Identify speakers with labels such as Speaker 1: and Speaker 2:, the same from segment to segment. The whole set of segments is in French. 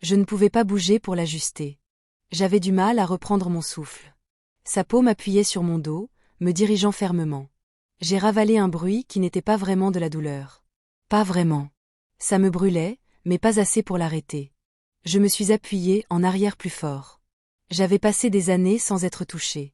Speaker 1: Je ne pouvais pas bouger pour l'ajuster. J'avais du mal à reprendre mon souffle. Sa paume appuyait sur mon dos, me dirigeant fermement. J'ai ravalé un bruit qui n'était pas vraiment de la douleur. Pas vraiment. Ça me brûlait, mais pas assez pour l'arrêter. Je me suis appuyée en arrière plus fort. J'avais passé des années sans être touchée.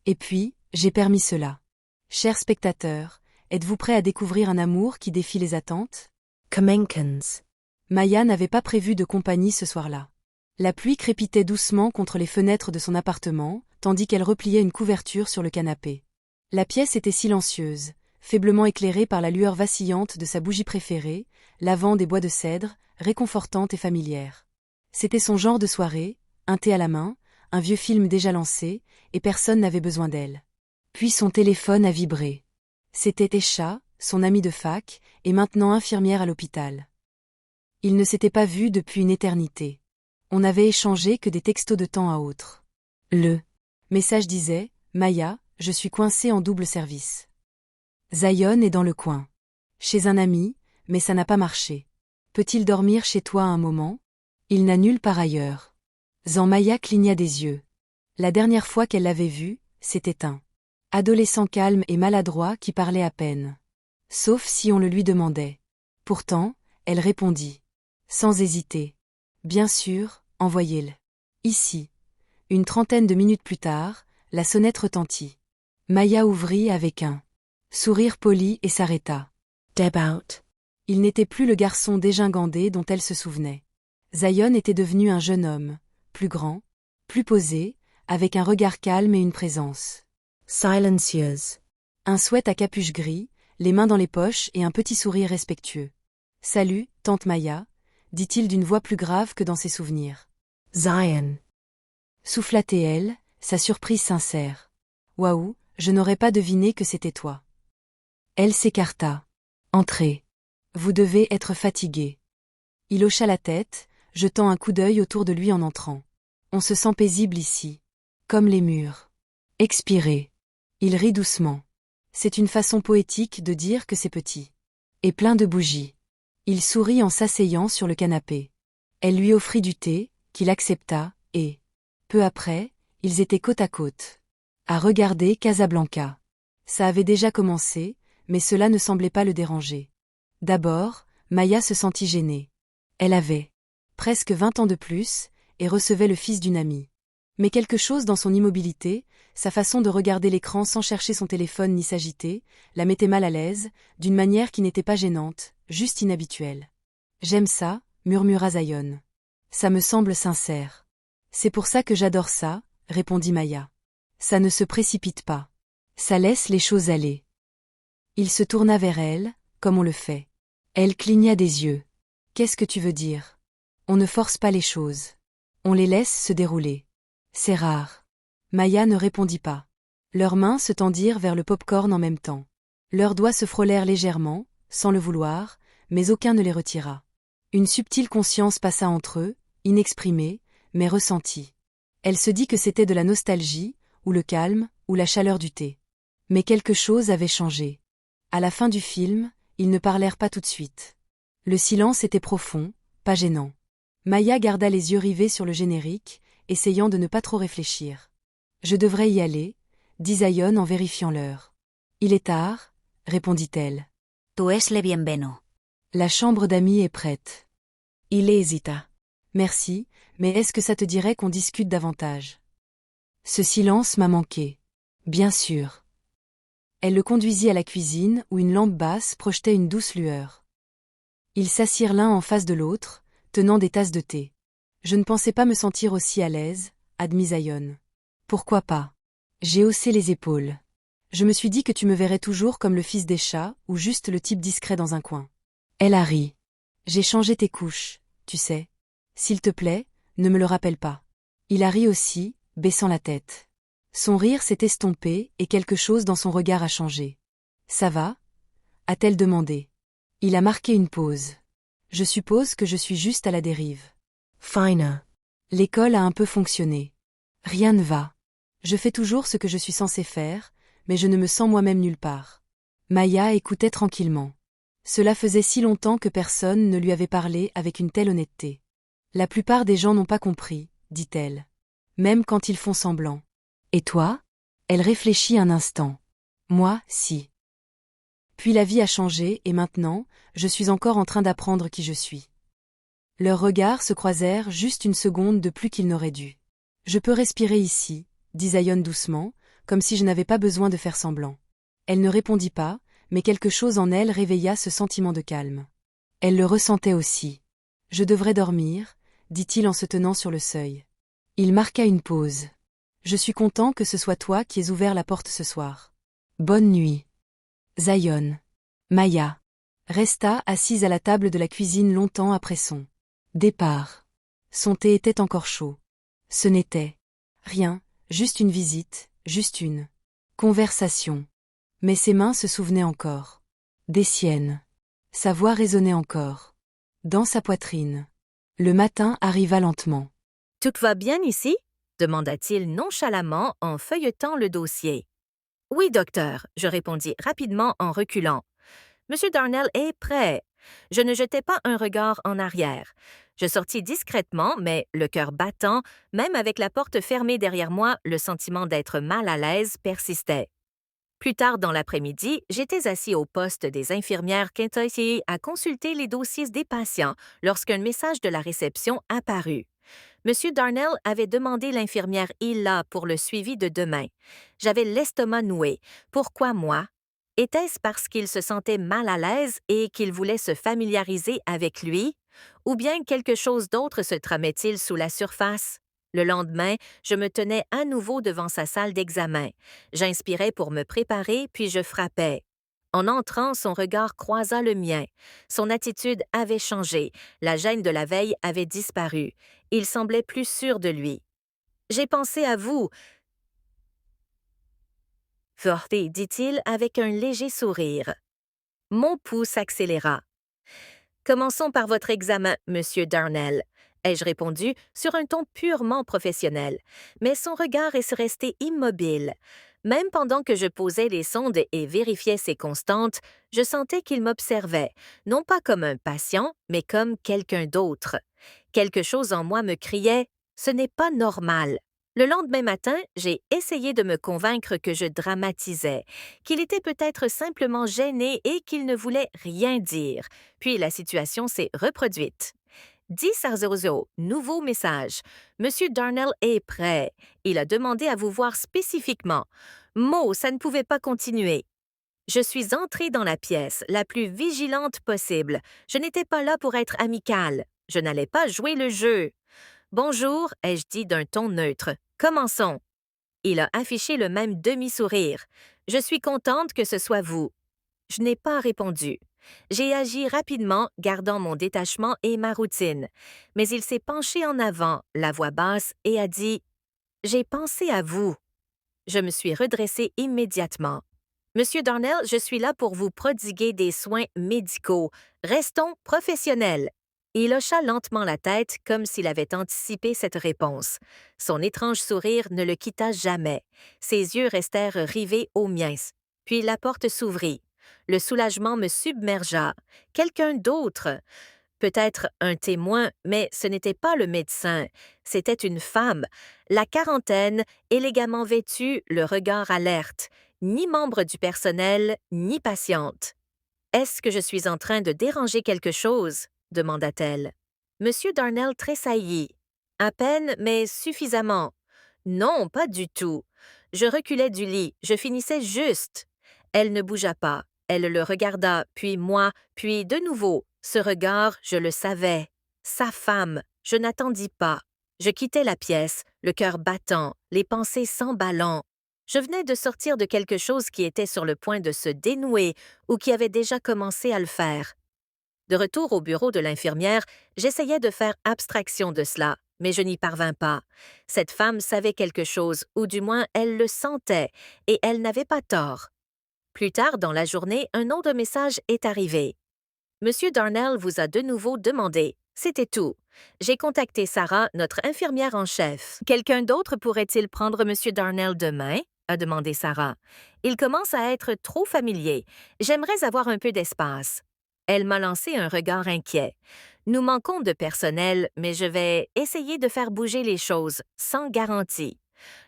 Speaker 1: Et puis, j'ai permis cela. Chers spectateurs, êtes-vous prêts à découvrir un amour qui défie les attentes?
Speaker 2: Kamenkans.
Speaker 1: Maya n'avait pas prévu de compagnie ce soir-là. La pluie crépitait doucement contre les fenêtres de son appartement, tandis qu'elle repliait une couverture sur le canapé. La pièce était silencieuse, faiblement éclairée par la lueur vacillante de sa bougie préférée, lavant des bois de cèdre, réconfortante et familière. C'était son genre de soirée, un thé à la main, un vieux film déjà lancé, et personne n'avait besoin d'elle. Puis son téléphone a vibré. C'était Esha, son amie de fac, et maintenant infirmière à l'hôpital. Ils ne s'étaient pas vus depuis une éternité. On n'avait échangé que des textos de temps à autre. Le message disait « Maya, je suis coincé en double service. Zion est dans le coin. Chez un ami, mais ça n'a pas marché. Peut-il dormir chez toi un moment? Il n'a nulle part ailleurs. » Maya cligna des yeux. La dernière fois qu'elle l'avait vu, c'était un adolescent calme et maladroit qui parlait à peine. Sauf si on le lui demandait. Pourtant, elle répondit. Sans hésiter. Bien sûr, envoyez-le. Ici. Une trentaine de minutes plus tard, la sonnette retentit. Maya ouvrit avec un sourire poli et s'arrêta.
Speaker 2: Debaut.
Speaker 1: Il n'était plus le garçon dégingandé dont elle se souvenait. Zion était devenu un jeune homme, plus grand, plus posé, avec un regard calme et une présence
Speaker 2: Silencieuse.
Speaker 1: Un sweat à capuche gris, les mains dans les poches et un petit sourire respectueux. « Salut, tante Maya », dit-il d'une voix plus grave que dans ses souvenirs.
Speaker 2: Zion.
Speaker 1: Souffla-t-elle, sa surprise sincère. « Waouh, je n'aurais pas deviné que c'était toi. » Elle s'écarta. « Entrez. Vous devez être fatigué. » Il hocha la tête, jetant un coup d'œil autour de lui en entrant. « On se sent paisible ici. Comme les murs. Expirez. » Il rit doucement. C'est une façon poétique de dire que c'est petit. Et plein de bougies. Il sourit en s'asseyant sur le canapé. Elle lui offrit du thé, qu'il accepta, et, peu après, ils étaient côte à côte. À regarder Casablanca. Ça avait déjà commencé, mais cela ne semblait pas le déranger. D'abord, Maya se sentit gênée. Elle avait presque 20 ans de plus, et recevait le fils d'une amie. Mais quelque chose dans son immobilité, sa façon de regarder l'écran sans chercher son téléphone ni s'agiter, la mettait mal à l'aise, d'une manière qui n'était pas gênante, juste inhabituelle. « J'aime ça », murmura Zion. « Ça me semble sincère. »« C'est pour ça que j'adore ça », répondit Maya. « Ça ne se précipite pas. Ça laisse les choses aller. » Il se tourna vers elle, comme on le fait. Elle cligna des yeux. « Qu'est-ce que tu veux dire? On ne force pas les choses. On les laisse se dérouler. C'est rare. » Maya ne répondit pas. Leurs mains se tendirent vers le pop-corn en même temps. Leurs doigts se frôlèrent légèrement, sans le vouloir, mais aucun ne les retira. Une subtile conscience passa entre eux, inexprimée, mais ressentie. Elle se dit que c'était de la nostalgie, ou le calme, ou la chaleur du thé. Mais quelque chose avait changé. À la fin du film, ils ne parlèrent pas tout de suite. Le silence était profond, pas gênant. Maya garda les yeux rivés sur le générique, essayant de ne pas trop réfléchir. « Je devrais y aller », dit Zion en vérifiant l'heure. « Il est tard », répondit-elle.
Speaker 3: « Tu es le bienveno. »
Speaker 1: La chambre d'amis est prête.
Speaker 2: Il hésita.
Speaker 1: « Merci, mais est-ce que ça te dirait qu'on discute davantage? » Ce silence m'a manqué. Bien sûr. Elle le conduisit à la cuisine où une lampe basse projetait une douce lueur. Ils s'assirent l'un en face de l'autre, tenant des tasses de thé. Je ne pensais pas me sentir aussi à l'aise, admit Zion. Pourquoi pas? J'ai haussé les épaules. Je me suis dit que tu me verrais toujours comme le fils des chats, ou juste le type discret dans un coin. Elle a ri. J'ai changé tes couches, tu sais. S'il te plaît, ne me le rappelle pas. Il a ri aussi, baissant la tête. Son rire s'est estompé et quelque chose dans son regard a changé. Ça va? A-t-elle demandé. Il a marqué une pause. Je suppose que je suis juste à la dérive.
Speaker 2: Finer.
Speaker 1: L'école a un peu fonctionné. Rien ne va. Je fais toujours ce que je suis censé faire, mais je ne me sens moi-même nulle part. Maya écoutait tranquillement. Cela faisait si longtemps que personne ne lui avait parlé avec une telle honnêteté. La plupart des gens n'ont pas compris, dit-elle. Même quand ils font semblant. Et toi? Elle réfléchit un instant. Moi, si. Puis la vie a changé et maintenant, je suis encore en train d'apprendre qui je suis. Leurs regards se croisèrent juste une seconde de plus qu'ils n'auraient dû. Je peux respirer ici, dit Zion doucement, comme si je n'avais pas besoin de faire semblant. Elle ne répondit pas, mais quelque chose en elle réveilla ce sentiment de calme. Elle le ressentait aussi. Je devrais dormir, dit-il en se tenant sur le seuil. Il marqua une pause. Je suis content que ce soit toi qui aies ouvert la porte ce soir. Bonne nuit. Zion. Maya. Resta assise à la table de la cuisine longtemps après son départ. Son thé était encore chaud. Ce n'était rien, juste une visite, juste une conversation. Mais ses mains se souvenaient encore. Des siennes. Sa voix résonnait encore. Dans sa poitrine. Le matin arriva lentement.
Speaker 3: « Tout va bien ici? » demanda-t-il nonchalamment en feuilletant le dossier. « Oui, docteur, » je répondis rapidement en reculant. « Monsieur Darnell est prêt. » Je ne jetai pas un regard en arrière. Je sortis discrètement, mais le cœur battant, même avec la porte fermée derrière moi, le sentiment d'être mal à l'aise persistait. Plus tard dans l'après-midi, j'étais assis au poste des infirmières Kentucky à consulter les dossiers des patients lorsqu'un message de la réception apparut. Monsieur Darnell avait demandé l'infirmière Hilla pour le suivi de demain. J'avais l'estomac noué. Pourquoi moi? Était-ce parce qu'il se sentait mal à l'aise et qu'il voulait se familiariser avec lui? Ou bien quelque chose d'autre se tramait-il sous la surface? Le lendemain, je me tenais à nouveau devant sa salle d'examen. J'inspirais pour me préparer, puis je frappais. En entrant, son regard croisa le mien. Son attitude avait changé. La gêne de la veille avait disparu. Il semblait plus sûr de lui. « J'ai pensé à vous. » Forte, dit-il avec un léger sourire. Mon pouls s'accéléra. « Commençons par votre examen, Monsieur Darnell. » ai-je répondu sur un ton purement professionnel, mais son regard est resté immobile. Même pendant que je posais les sondes et vérifiais ses constantes, je sentais qu'il m'observait, non pas comme un patient, mais comme quelqu'un d'autre. Quelque chose en moi me criait « Ce n'est pas normal ». Le lendemain matin, j'ai essayé de me convaincre que je dramatisais, qu'il était peut-être simplement gêné et qu'il ne voulait rien dire. Puis la situation s'est reproduite. 10h00, nouveau message. Monsieur Darnell est prêt. Il a demandé à vous voir spécifiquement. Mo, ça ne pouvait pas continuer. Je suis entrée dans la pièce, la plus vigilante possible. Je n'étais pas là pour être amicale. Je n'allais pas jouer le jeu. Bonjour, ai-je dit d'un ton neutre. Commençons. Il a affiché le même demi-sourire. Je suis contente que ce soit vous. Je n'ai pas répondu. J'ai agi rapidement, gardant mon détachement et ma routine. Mais il s'est penché en avant, la voix basse, et a dit « J'ai pensé à vous. » Je me suis redressée immédiatement. « Monsieur Darnell, je suis là pour vous prodiguer des soins médicaux. Restons professionnels. » Il hocha lentement la tête comme s'il avait anticipé cette réponse. Son étrange sourire ne le quitta jamais. Ses yeux restèrent rivés aux miens. Puis la porte s'ouvrit. Le soulagement me submergea. Quelqu'un d'autre. Peut-être un témoin, mais ce n'était pas le médecin. C'était une femme, la quarantaine, élégamment vêtue, le regard alerte. Ni membre du personnel, ni patiente. « Est-ce que je suis en train de déranger quelque chose? » demanda-t-elle. Monsieur Darnell tressaillit. « À peine, mais suffisamment. »« Non, pas du tout. » Je reculais du lit, je finissais juste. Elle ne bougea pas. Elle le regarda, puis moi, puis de nouveau. Ce regard, je le savais. Sa femme. Je n'attendis pas. Je quittais la pièce, le cœur battant, les pensées s'emballant. Je venais de sortir de quelque chose qui était sur le point de se dénouer ou qui avait déjà commencé à le faire. De retour au bureau de l'infirmière, j'essayais de faire abstraction de cela, mais je n'y parvins pas. Cette femme savait quelque chose, ou du moins elle le sentait, et elle n'avait pas tort. Plus tard dans la journée, un autre message est arrivé. « Monsieur Darnell vous a de nouveau demandé. » C'était tout. J'ai contacté Sarah, notre infirmière en chef. « Quelqu'un d'autre pourrait-il prendre Monsieur Darnell demain? » a demandé Sarah. « Il commence à être trop familier. J'aimerais avoir un peu d'espace. » Elle m'a lancé un regard inquiet. Nous manquons de personnel, mais je vais essayer de faire bouger les choses, sans garantie.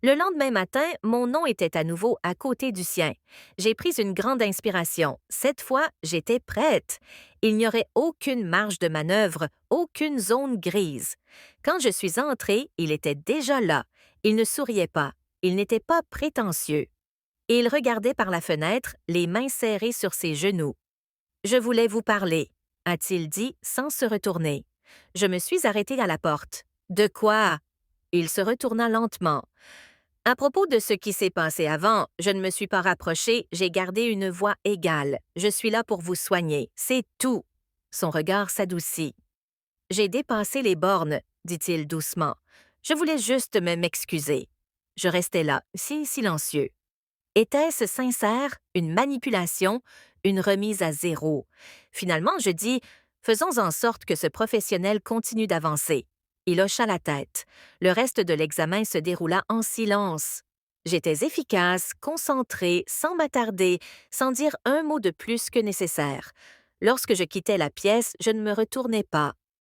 Speaker 3: Le lendemain matin, mon nom était à nouveau à côté du sien. J'ai pris une grande inspiration. Cette fois, j'étais prête. Il n'y aurait aucune marge de manœuvre, aucune zone grise. Quand je suis entrée, il était déjà là. Il ne souriait pas. Il n'était pas prétentieux. Il regardait par la fenêtre, les mains serrées sur ses genoux. « Je voulais vous parler », a-t-il dit sans se retourner. Je me suis arrêtée à la porte. « De quoi ?» Il se retourna lentement. « À propos de ce qui s'est passé avant, je ne me suis pas rapprochée, j'ai gardé une voix égale. Je suis là pour vous soigner, c'est tout. » Son regard s'adoucit. « J'ai dépassé les bornes, » dit-il doucement. « Je voulais juste m'excuser. » Je restais là, si silencieux. Était-ce sincère, une manipulation, une remise à zéro? Finalement, je dis « Faisons en sorte que ce professionnel continue d'avancer. » Il hocha la tête. Le reste de l'examen se déroula en silence. J'étais efficace, concentrée, sans m'attarder, sans dire un mot de plus que nécessaire. Lorsque je quittais la pièce, je ne me retournais pas.